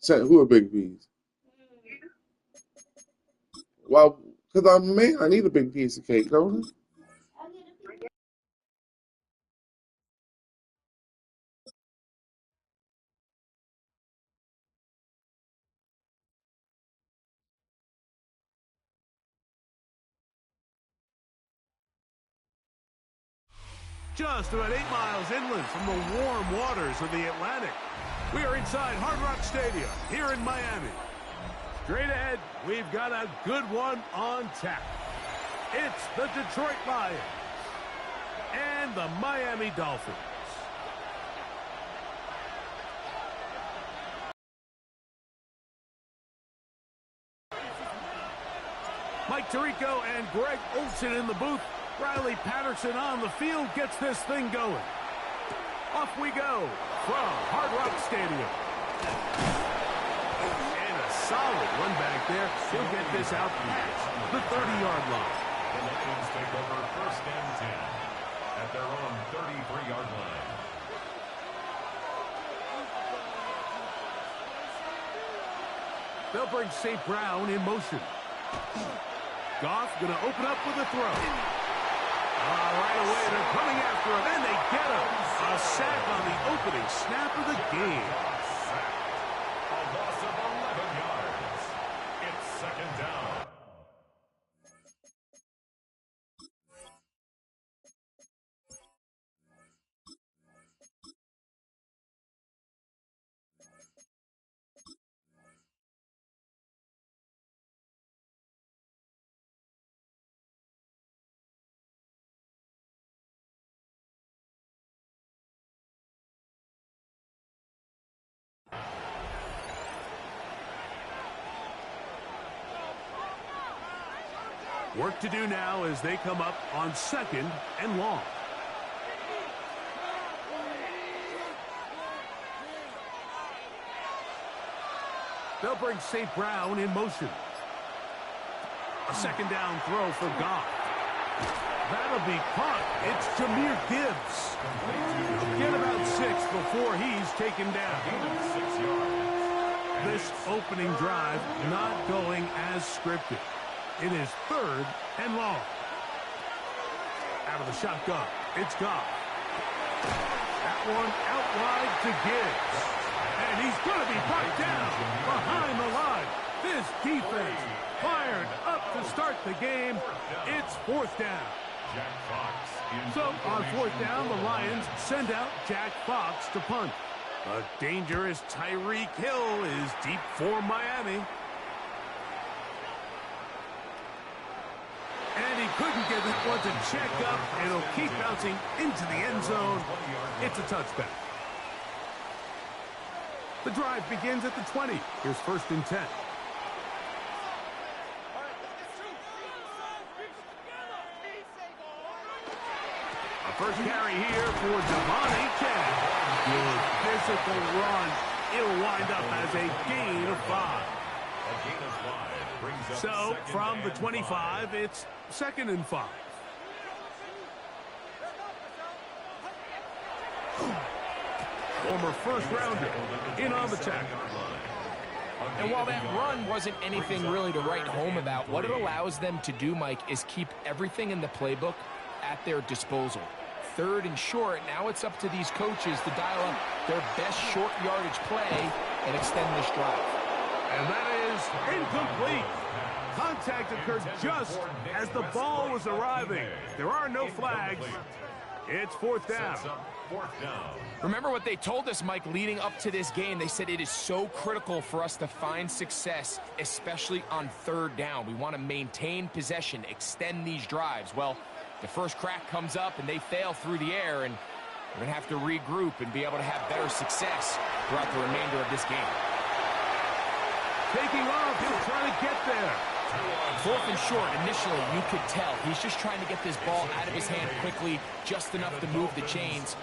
Said who are big P's? Well, because I'm a man, I need a big piece of cake, don't I? Just about 8 miles inland from the warm waters of the Atlantic. We are inside Hard Rock Stadium here in Miami. Straight ahead, we've got a good one on tap. It's the Detroit Lions and the Miami Dolphins. Mike Tirico and Greg Olsen in the booth. Riley Patterson on the field gets this thing going. Off we go from Hard Rock Stadium. And a solid run back there. He'll get this out past the 30-yard line. The Lions take over 1st and 10 at their own 33-yard line. They'll bring St. Brown in motion. Goff going to open up with a throw. Right away, they're coming after him, and they get him. A sack on the opening snap of the game. A loss of 11 yards. It's 2nd down. Work to do now as they come up on 2nd and long. They'll bring St. Brown in motion. A 2nd down throw for Goff. That'll be caught. It's Jahmyr Gibbs. Get about 6 before he's taken down. 6 yards. This opening drive not going as scripted. It is 3rd and long. Out of the shotgun, it's Goff. That one out wide to Gibbs. And he's going to be brought down behind the line. This defense fired up to start the game. It's 4th down. Jack Fox. So on 4th down, the Lions send out Jack Fox to punt. A dangerous Tyreek Hill is deep for Miami. And he couldn't get this one to check up, and it'll keep bouncing into the end zone. It's a touchback. The drive begins at the 20. Here's 1st and 10. A first carry here for Devon Achane. Good physical run. It'll wind up as a gain of 5. So, from the 25, it's 2nd and 5. Former first-rounder in on the tackle. And while that run wasn't anything really to write home about, what it allows them to do, Mike, is keep everything in the playbook at their disposal. 3rd and short, now it's up to these coaches to dial up their best short yardage play and extend this drive. And that is incomplete. Contact occurred just as the ball was arriving. There are no flags. It's 4th down. Remember what they told us, Mike, leading up to this game. They said it is so critical for us to find success, especially on 3rd down. We want to maintain possession, extend these drives. Well, the first crack comes up and they fail through the air, and we're going to have to regroup and be able to have better success throughout the remainder of this game. Taking off, he'll try to get there. 4th and short, initially, you could tell he's just trying to get this ball out of his hand quickly, just enough to move the chains.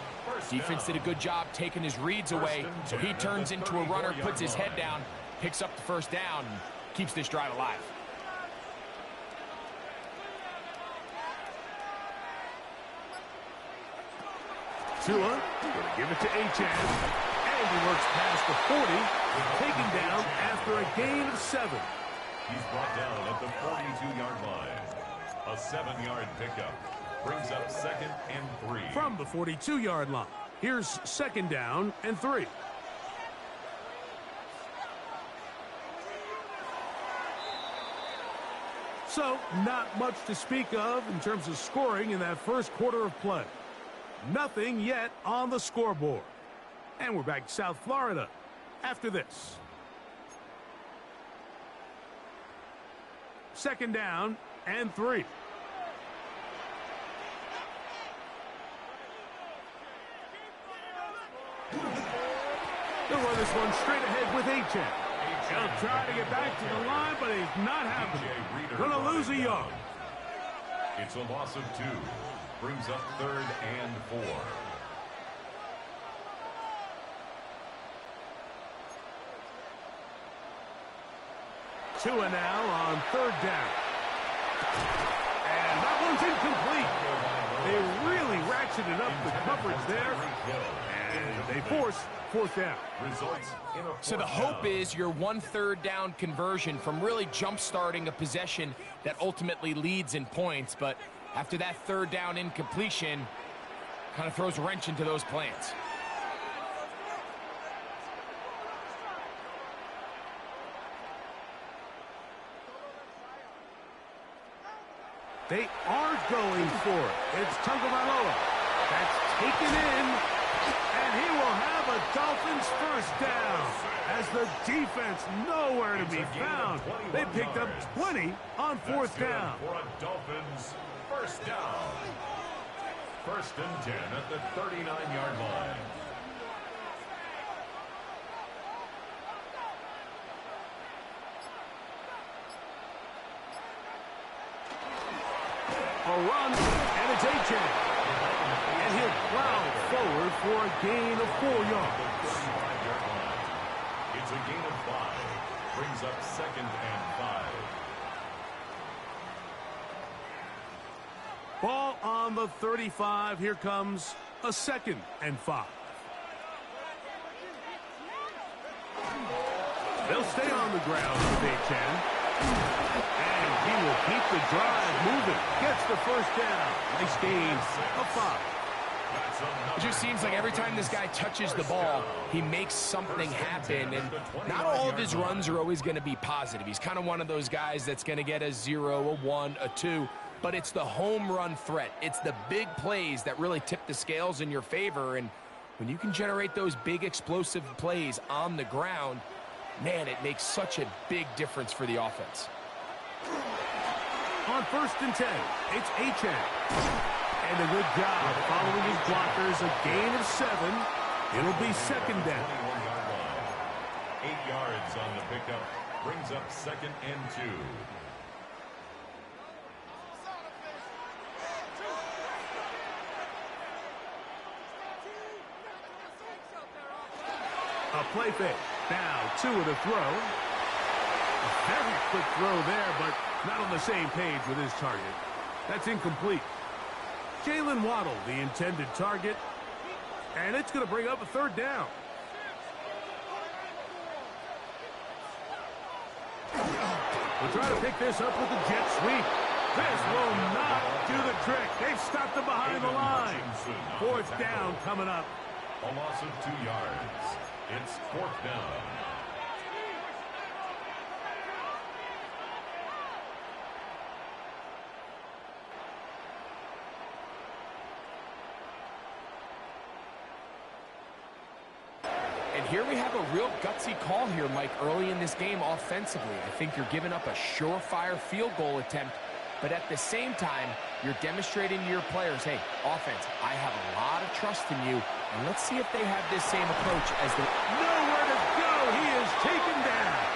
Defense did a good job taking his reads away, so he turns into a runner, puts his head down, picks up the 1st down, and keeps this drive alive. Tua, going to give it to Achane, and he works past the 40. Taken down after a gain of 7. He's brought down at the 42-yard line. A 7-yard pickup brings up 2nd and 3. From the 42-yard line, here's 2nd down and 3. So, not much to speak of in terms of scoring in that first quarter of play. Nothing yet on the scoreboard. And we're back to South Florida after this. 2nd down and 3. They'll run this one straight ahead with H.N. He'll try to get back to the line, but he's not happening. Gonna lose a yard. It's a loss of 2. Brings up 3rd and 4. Tua now on 3rd down. And that one's incomplete. They really ratcheted up the coverage there. And they force 4th down. So the hope is your 1/3 down conversion from really jump-starting a possession that ultimately leads in points. But after that 3rd down incompletion, kind of throws a wrench into those plans. They are going for it. It's Tagovailoa. That's taken in. And he will have a Dolphins 1st down. As the defense nowhere to be found. They picked up 20 on 4th down. For a Dolphins 1st down. 1st and 10 at the 39-yard line. A run, and it's H.N. And he'll plow forward for a gain of 4 yards. It's a gain of 5. Brings up 2nd and 5. Ball on the 35. Here comes a 2nd and 5. They'll stay on the ground with H.N. And he will keep the drive moving. Gets the 1st down. Nice gain of 5. It just seems like every time this guy touches the ball, he makes something happen. And not all of his runs are always going to be positive. He's kind of one of those guys that's going to get a 0, a 1, a 2. But it's the home run threat. It's the big plays that really tip the scales in your favor. And when you can generate those big explosive plays on the ground, man, it makes such a big difference for the offense. On 1st and 10, it's H.N. And a good job following his blockers. A gain of 7. It'll be 2nd down. 8 yards on the pickup. Brings up 2nd and 2. A play fake. Now Tua to throw. A very quick throw there, but not on the same page with his target. That's incomplete. Jalen Waddle, the intended target. And it's going to bring up a 3rd down. We'll try to pick this up with the jet sweep. This will not do the trick. They've stopped him behind the line. 4th down coming up. A loss of 2 yards. It's 4th down. And here we have a real gutsy call here, Mike, early in this game offensively. I think you're giving up a surefire field goal attempt, but at the same time, you're demonstrating to your players, hey, offense, I have a lot of trust in you, and let's see if they have this same approach as the... Nowhere to go. He is taken down.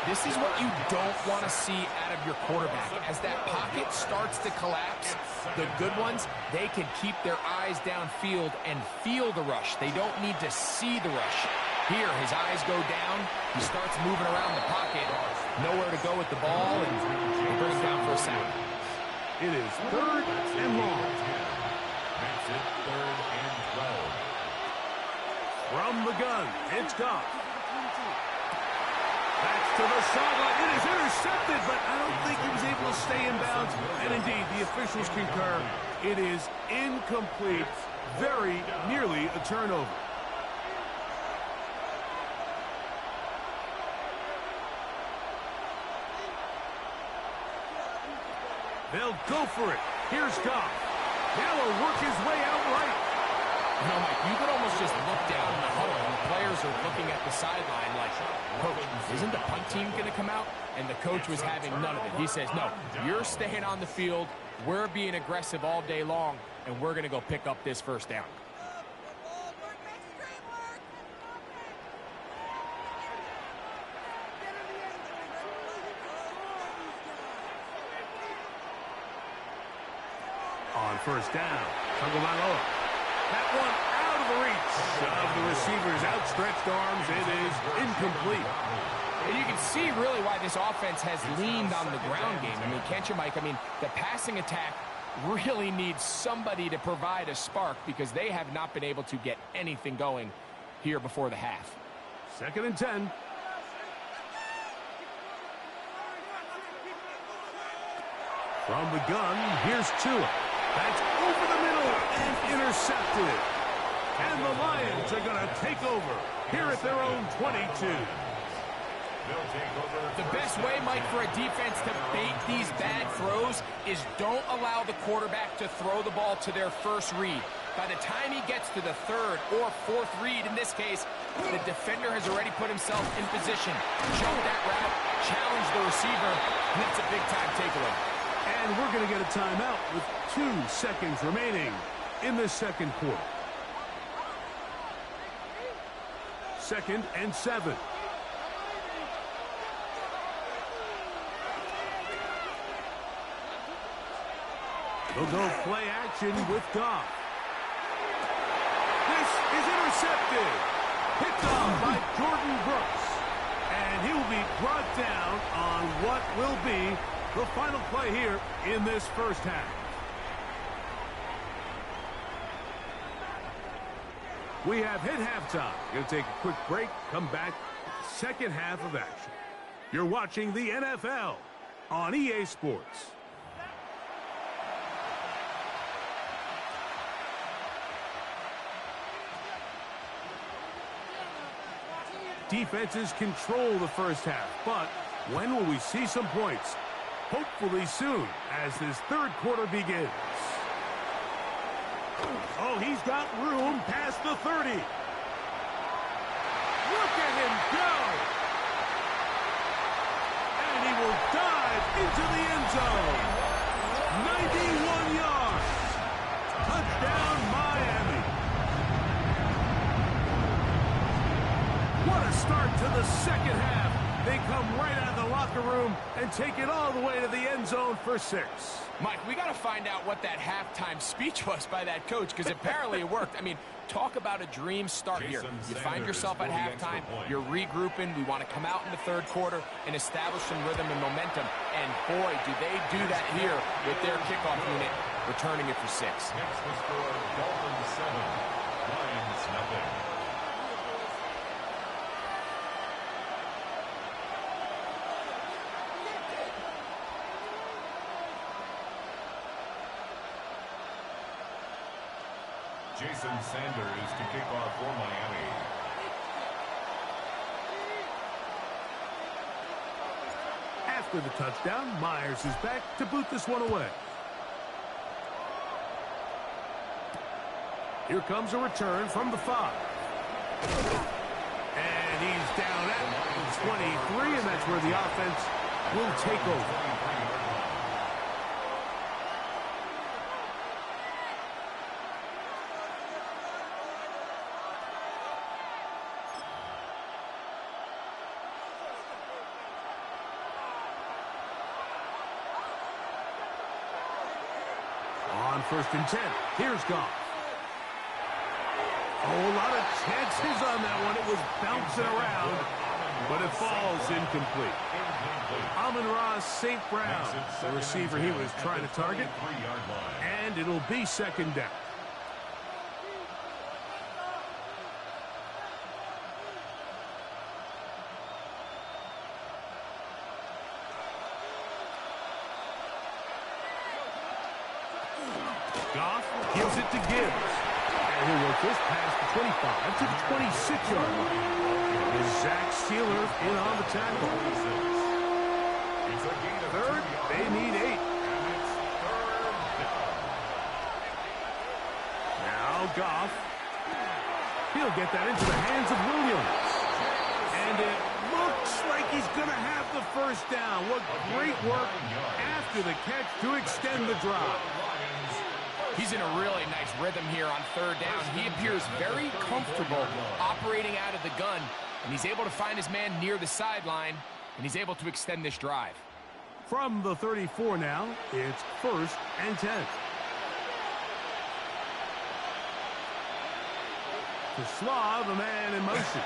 This is what you don't want to see out of your quarterback. As that pocket starts to collapse, the good ones, they can keep their eyes downfield and feel the rush. They don't need to see the rush. Here, his eyes go down. He starts moving around the pocket. Nowhere to go with the ball, and they bring him down for a sack. It is 3rd and long. Makes it 3rd and 12. From the gun, it's Goff. That's to the sideline. It is intercepted, but I don't think he was able to stay in bounds. And indeed, the officials concur. It is incomplete. Very nearly a turnover. They'll go for it. Here's Goff. Now he'll work his way out right. You know, Mike, you could almost just look down in the huddle and the players are looking at the sideline like, Coach, isn't the punt team going to come out? And the coach was having none of it. He says, no, you're staying on the field. We're being aggressive all day long, and we're going to go pick up this first down. On first down, Tagovailoa. That one out of the reach of the receiver's outstretched arms. It is incomplete. And you can see really why this offense has leaned on the ground game. I mean, can't you, Mike? I mean, the passing attack really needs somebody to provide a spark because they have not been able to get anything going here before the half. 2nd and 10. From the gun, here's Tua. That's over the middle and intercepted. And the Lions are going to take over here at their own 22. The best way, Mike, for a defense to bait these bad throws is don't allow the quarterback to throw the ball to their first read. By the time he gets to the 3rd or 4th read, in this case, the defender has already put himself in position. Jump that route, challenge the receiver, and that's a big-time takeaway. And we're going to get a timeout with 2 seconds remaining in the 2nd quarter. 2nd and 7. They'll go play action with Goff. This is intercepted. Picked off by Jordan Brooks. And he will be brought down on what will be the final play here in this first half. We have hit halftime. Going to take a quick break, come back, 2nd half of action. You're watching the NFL on EA Sports. Defenses control the first half, but when will we see some points? Hopefully soon, as this 3rd quarter begins. Oh, he's got room past the 30. Look at him go! And he will dive into the end zone. 91 yards. Touchdown, Miami. What a start to the 2nd half. They come right out of the locker room and take it all the way to the end zone for 6. Mike, we got to find out what that halftime speech was by that coach, because apparently it worked. I mean, talk about a dream start here. You find yourself at halftime, you're regrouping, we want to come out in the 3rd quarter and establish some rhythm and momentum. And boy, do they do that here with their kickoff unit, returning it for 6. Next to score, Dolphins 7, Lions nothing. Jason Sanders to kick off for Miami. After the touchdown, Myers is back to boot this one away. Here comes a return from the 5. And he's down at 23, and that's where the offense will take over. On 1st and 10, here's Goff. A whole lot of chances on that one. It was bouncing around, but it falls incomplete. Amon-Ra St. Brown, the receiver he was trying to target, and it'll be 2nd down. Goff gives it to Gibbs. And he'll work this past the 25 to the 26-yard line. Is Zach Sealer in on the tackle. Third, they need 8. Now Goff. He'll get that into the hands of Williams. And it looks like he's going to have the first down. What great work after the catch to extend the drive. He's in a really nice rhythm here on third down. He appears very comfortable operating out of the gun, and he's able to find his man near the sideline, and he's able to extend this drive. From the 34 now, it's 1st and 10. To Slav, a man in motion.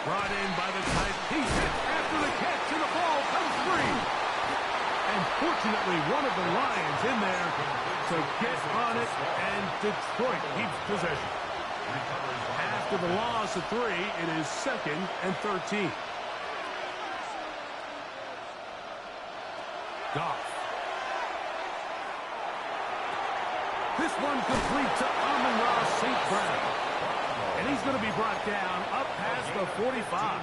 Brought in by the tight. He's hit after the catch, and the ball comes free. And fortunately, one of the Lions in there to get on it, and Detroit keeps possession. After the loss of 3, it is 2nd and 13. Goff. This one complete to Amon-Ra St. Brown. And he's going to be brought down up past the 45.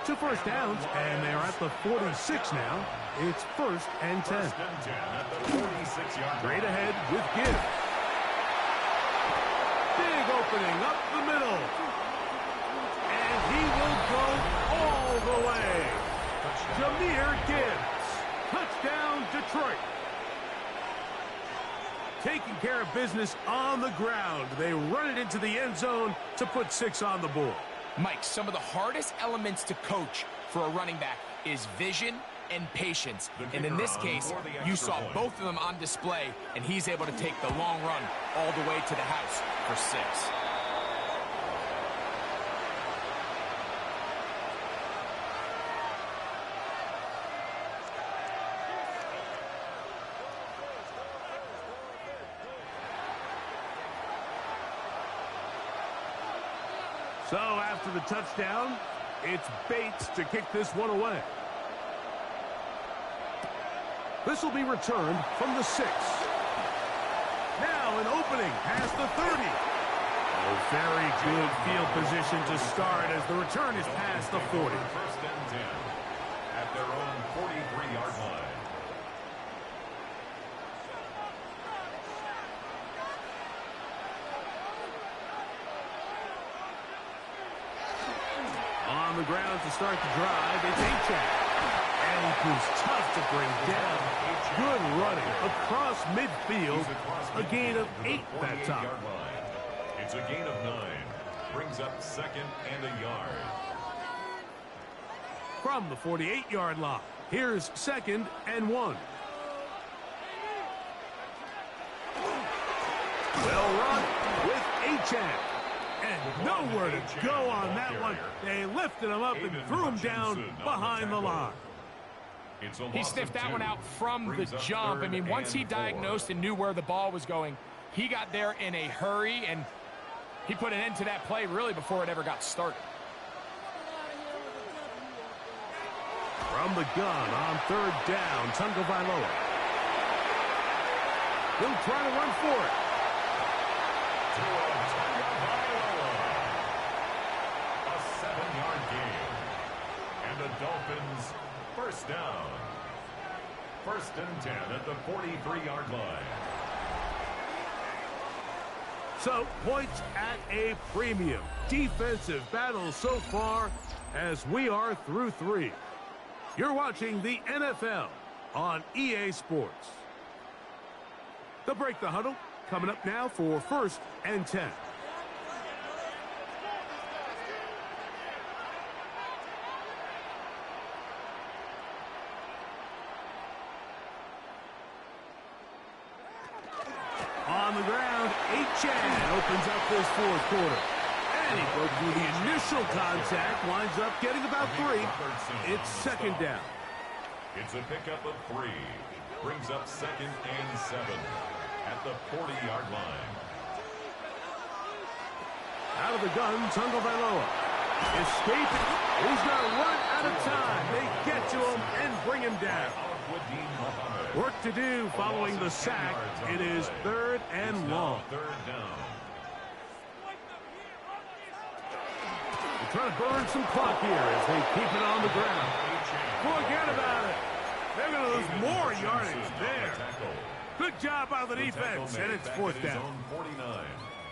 2 first downs, and they're at the 46 now. It's 1st and 10. Straight ahead with Gibbs. Big opening up the middle. And he will go all the way. Jahmyr Gibbs. Touchdown, Detroit. Taking care of business on the ground. They run it into the end zone to put 6 on the board. Mike, some of the hardest elements to coach for a running back is vision and patience. And in this case, you saw both of them on display, and he's able to take the long run all the way to the house for 6. So after the touchdown, it's Bates to kick this one away. This will be returned from the 6. Now an opening past the 30. A very good field position to start as the return is past the 40. 1st and 10 at their own 43-yard line. On the ground to start the drive, it's Achane. And he's tough to bring down. Good running across midfield. A gain of 8 that time. It's a gain of 9. Brings up 2nd and a yard. From the 48-yard line, here's 2nd and 1. Well run with Achane. And nowhere to go on that one. They lifted him up and threw him down behind the line. He sniffed that one out from the jump. I mean, once he diagnosed and knew where the ball was going, he got there in a hurry, and he put an end to that play really before it ever got started. From the gun on 3rd down, Tagovailoa. He'll try to run for it. A 7-yard gain. And the Dolphins, 1st down. 1st and 10 at the 43-yard line. So, points at a premium. Defensive battle so far as we are through 3. You're watching the NFL on EA Sports. The Break the Huddle coming up now for 1st and 10. On the ground, Achane opens up this 4th quarter. And he broke through the initial contact, winds up getting about 3. It's 2nd down. It's a pickup of 3. Brings up 2nd and 7 at the 40-yard line. Out of the gun, Tagovailoa. Escaping. He's going to run out of time. They get to him and bring him down. Work to do following the sack. It is 3rd and long. They're trying to burn some clock here as they keep it on the ground. Forget about it. They're going to lose more yardage there. Good job by the defense, and it's 4th down.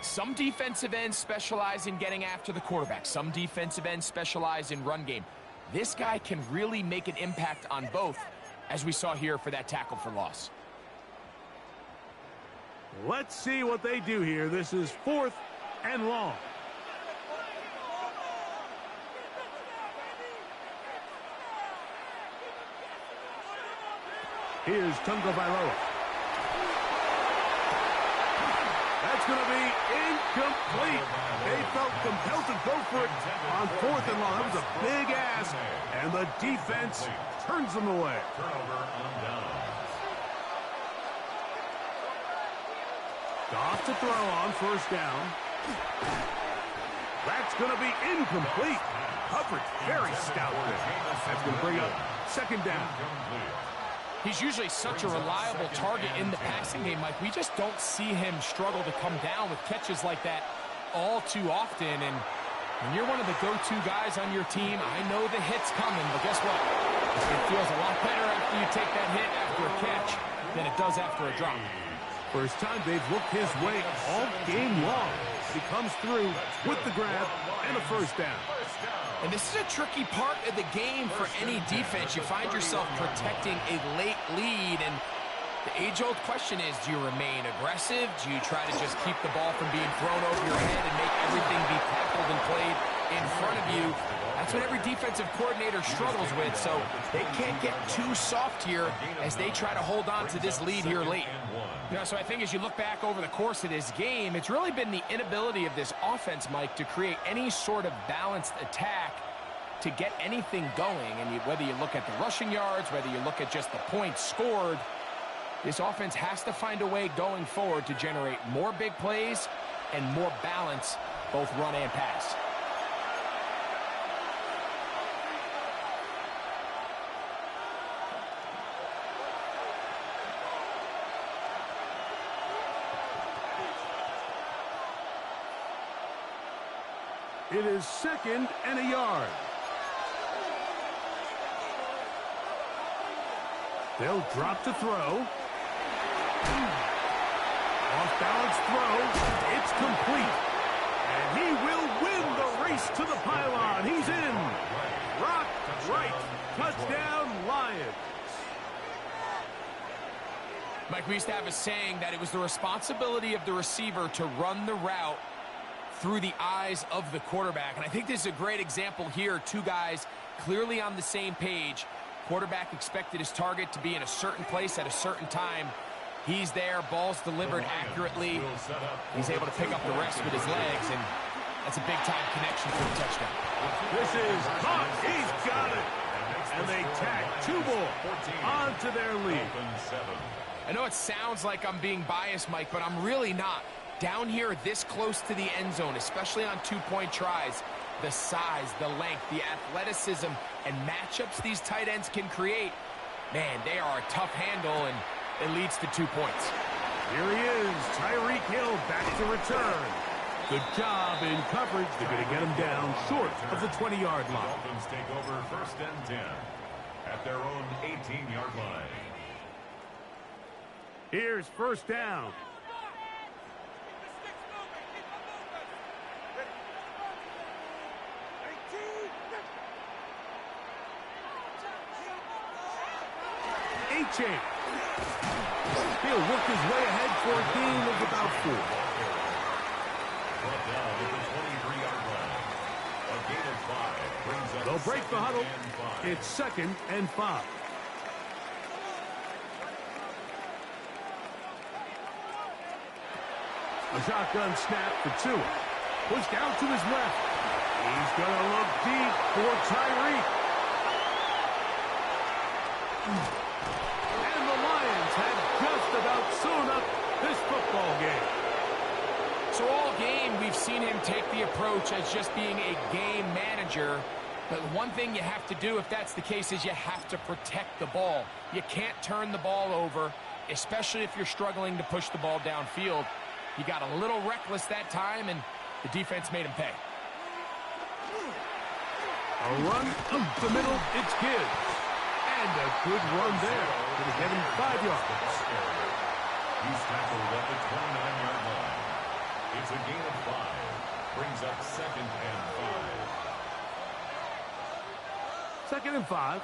Some defensive ends specialize in getting after the quarterback. Some defensive ends specialize in run game. This guy can really make an impact on both, as we saw here for that tackle for loss. Let's see what they do here. This is 4th and long. Here's Tunga Vailoa. That's going to be incomplete. They felt compelled to go for it on 4th and long. That was a big ask, and the defense turns them away. Goff to throw on 1st down. That's going to be incomplete. Coverage very stout there. That's going to bring up 2nd down. He's usually such a reliable target in the passing game, Mike. We just don't see him struggle to come down with catches like that all too often. And when you're one of the go-to guys on your team, I know the hit's coming, but guess what? It feels a lot better after you take that hit after a catch than it does after a drop. First time they've looked his way all game long. He comes through with the grab and a 1st down. And this is a tricky part of the game for any defense. You find yourself protecting a late lead, and the age-old question is, do you remain aggressive? Do you try to just keep the ball from being thrown over your head and make everything be tackled and played in front of you? That's what every defensive coordinator struggles with, so they can't get too soft here as they try to hold on to this lead here late. You know, so I think as you look back over the course of this game, it's really been the inability of this offense, Mike, to create any sort of balanced attack to get anything going. And whether you look at the rushing yards, whether you look at just the points scored, this offense has to find a way going forward to generate more big plays and more balance, both run and pass. It is 2nd and a yard. They'll drop to throw. Off-balance throw. It's complete. And he will win the race to the pylon. He's in. Rock right. Touchdown, Lions. Mike, we used to have a saying that it was the responsibility of the receiver to run the route through the eyes of the quarterback. And I think this is a great example here. Two guys clearly on the same page. Quarterback expected his target to be in a certain place at a certain time. He's there, ball's delivered accurately. He's able to pick up the rest with his legs, and that's a big-time connection for a touchdown. This is caught. He's got it. And they tack 2 more onto their lead. I know it sounds like I'm being biased, Mike, but I'm really not. Down here this close to the end zone, especially on 2-point tries, the size, the length, the athleticism, and matchups these tight ends can create, man, they are a tough handle, and it leads to 2 points. Here he is, Tyreek Hill back to return. Good job in coverage. They're going to get him down short of the 20-yard line. Dolphins take over 1st and 10 at their own 18-yard line. Here's 1st down. A-chain. He'll work his way ahead for a gain of about 4. Brought down at the 23-yard line. A gain of 5 brings up They'll break the huddle. 2nd and 5. It's 2nd and 5. A shotgun snap for Tua. Pushed out to his left. He's going to look deep for Tyreek. And the Lions have just about sewn up this football game. So all game, we've seen him take the approach as just being a game manager. But one thing you have to do if that's the case is you have to protect the ball. You can't turn the ball over, especially if you're struggling to push the ball downfield. He got a little reckless that time, and the defense made him pay. A run up the middle, it's Gibbs. And a good run there. It'll get him 5 yards. He's tackled at the 29-yard line. It's a gain of 5. Brings up 2nd and 5. 2nd and 5.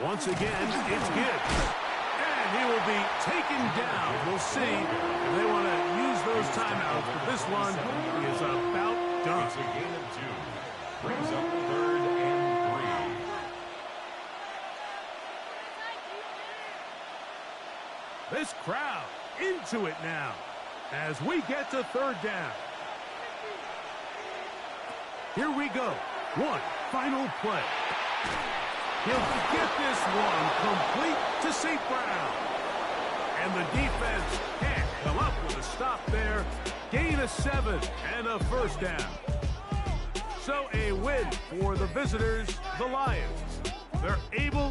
Once again, it's Gibbs. And he will be taken down. We'll see if they want to use those timeouts, but this one is about done. It's a gain of 2. Brings up 3rd and 3. This crowd into it now as we get to 3rd down. Here we go. One final play. He'll get this one complete to St. Brown. And the defense can't come up with a stop there. Gain of 7 and a 1st down. So a win for the visitors, the Lions. They're able